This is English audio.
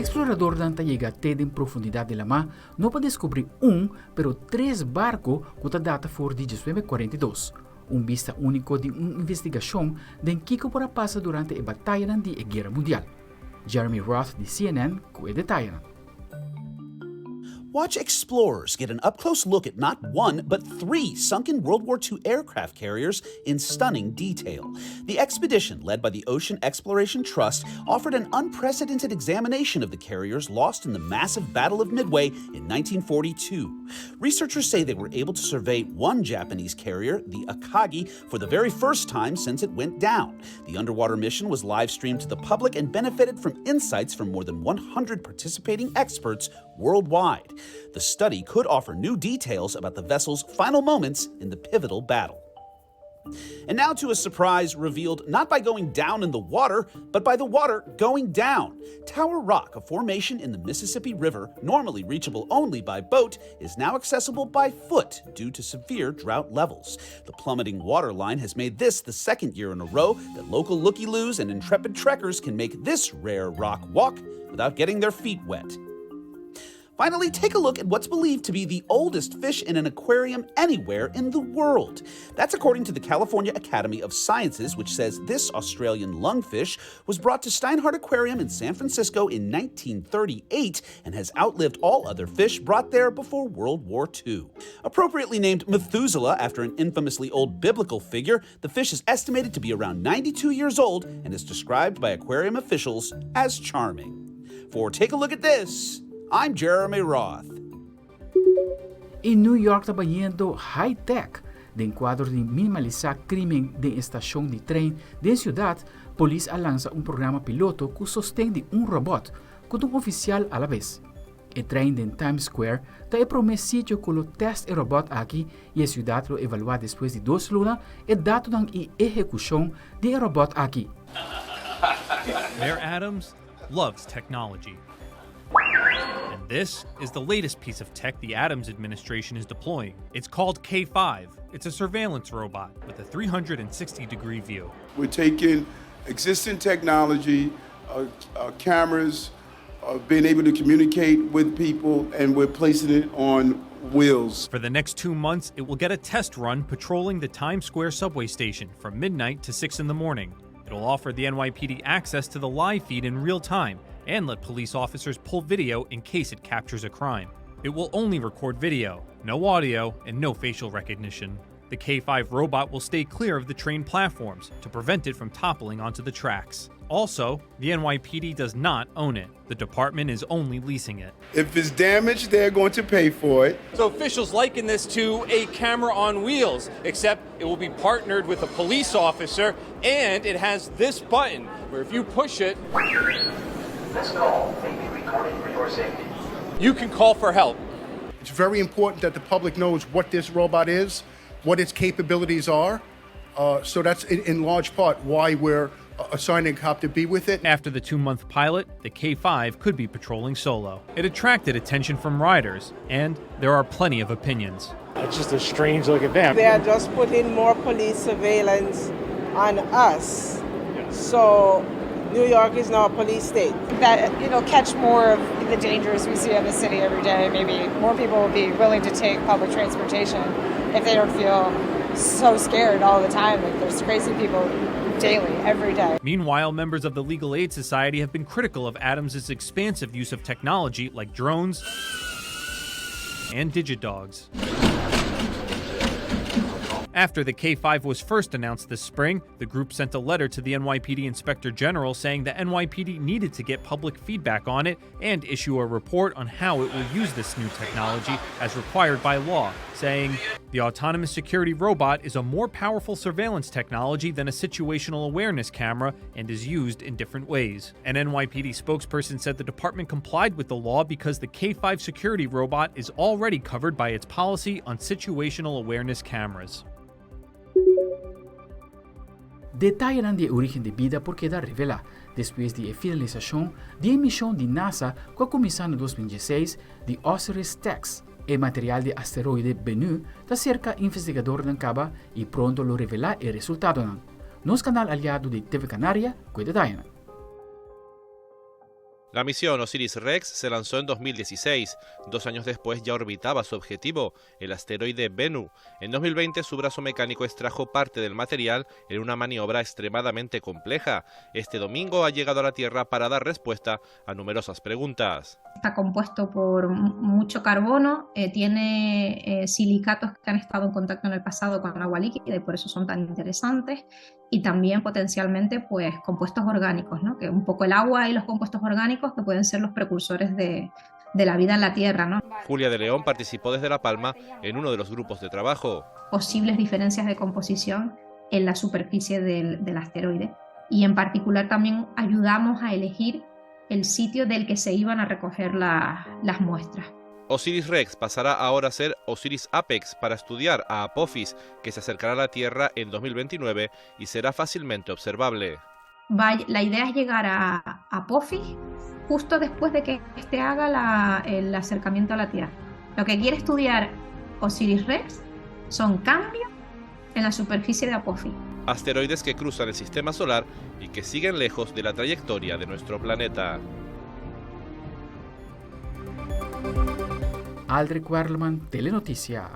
Exploradornan llega a en profundidad de lama, no para descobrir pero 3 barcos que data for 1942. Bista único de investigação de Kiko para passa durante a batayanan de Guerra Mundial. Jeremy Roth de CNN com o detalhe. Watch explorers get an up-close look at not one, but 3 sunken World War II aircraft carriers in stunning detail. The expedition, led by the Ocean Exploration Trust, offered an unprecedented examination of the carriers lost in the massive Battle of Midway in 1942. Researchers say they were able to survey one Japanese carrier, the Akagi, for the very first time since it went down. The underwater mission was live-streamed to the public and benefited from insights from more than 100 participating experts worldwide. The study could offer new details about the vessel's final moments in the pivotal battle. And now to a surprise revealed not by going down in the water, but by the water going down. Tower Rock, a formation in the Mississippi River, normally reachable only by boat, is now accessible by foot due to severe drought levels. The plummeting water line has made this the 2nd year in a row that local looky-loos and intrepid trekkers can make this rare rock walk without getting their feet wet. Finally, take a look at what's believed to be the oldest fish in an aquarium anywhere in the world. That's according to the California Academy of Sciences, which says this Australian lungfish was brought to Steinhardt Aquarium in San Francisco in 1938 and has outlived all other fish brought there before World War II. Appropriately named Methuselah after an infamously old biblical figure, the fish is estimated to be around 92 years old and is described by aquarium officials as charming. For Take a Look at This, I'm Jeremy Roth. In New York trabalhando high-tech, de enquadro de minimalizar crimen de estação de trem de ciudad, Policial lança programa piloto que sostém de robot com oficial a la vez. O trem de Times Square é prometido sítio que o teste robot aqui e a ciudad lo evaluar depois de 2 lunas e dado dan e execução de robot aqui. Mayor Ademas loves technology. And this is the latest piece of tech the Ademas administration is deploying. It's called K5. It's a surveillance robot with a 360-degree view. We're taking existing technology, cameras, being able to communicate with people, and we're placing it on wheels. For the next 2 months, it will get a test run patrolling the Times Square subway station from midnight to 6 in the morning. It'll offer the NYPD access to the live feed in real time and let police officers pull video in case it captures a crime. It will only record video, no audio, and no facial recognition. The K5 robot will stay clear of the train platforms to prevent it from toppling onto the tracks. Also, the NYPD does not own it. The department is only leasing it. If it's damaged, they're going to pay for it. So officials liken this to a camera on wheels, except it will be partnered with a police officer, and it has this button, where if you push it, this call may be recorded for your safety. You can call for help. It's very important that the public knows what this robot is, what its capabilities are. So that's in large part why we're assigning a cop to be with it. After the 2-month pilot, the K5 could be patrolling solo. It attracted attention from riders, and there are plenty of opinions. It's just a strange look at them. They are just putting more police surveillance on us. So New York is now a police state. That it'll catch more of the dangers we see in the city every day. Maybe more people will be willing to take public transportation if they don't feel so scared all the time. Like there's crazy people daily, every day. Meanwhile, members of the Legal Aid Society have been critical of Ademas' expansive use of technology like drones and digidogs. After the K5 was first announced this spring, the group sent a letter to the NYPD Inspector General saying the NYPD needed to get public feedback on it and issue a report on how it will use this new technology as required by law, saying, "The autonomous security robot is a more powerful surveillance technology than a situational awareness camera and is used in different ways." An NYPD spokesperson said the department complied with the law because the K5 security robot is already covered by its policy on situational awareness cameras. Detallarán de origen de bida por queda revelar, depois de finalização de missão de NASA que começou em 2016 de OSIRIS-TEX, e material de asteroide Bennu, da cerca Investigadornan caba e pronto lo revelar o resultado. Nos canal aliado de TV Canaria, com detallarán. La misión Osiris-Rex se lanzó en 2016. 2 años después ya orbitaba su objetivo, el asteroide Bennu. En 2020 su brazo mecánico extrajo parte del material en una maniobra extremadamente compleja. Este domingo ha llegado a la Tierra para dar respuesta a numerosas preguntas. Está compuesto por mucho carbono, tiene silicatos que han estado en contacto en el pasado con agua líquida y por eso son tan interesantes, y también potencialmente pues compuestos orgánicos, ¿no? Que un poco el agua y los compuestos orgánicos que pueden ser los precursores de la vida en la Tierra, ¿no? Julia de León participó desde La Palma en uno de los grupos de trabajo. Posibles diferencias de composición en la superficie del asteroide, y en particular también ayudamos a elegir el sitio del que se iban a recoger las muestras. Osiris-Rex pasará ahora a ser Osiris-Apex para estudiar a Apophis, que se acercará a la Tierra en 2029 y será fácilmente observable. La idea es llegar a Apophis justo después de que éste haga el acercamiento a la Tierra. Lo que quiere estudiar Osiris-Rex son cambios en la superficie de Apophis. Asteroides que cruzan el sistema solar y que siguen lejos de la trayectoria de nuestro planeta. Aldric Werleman, Telenoticia.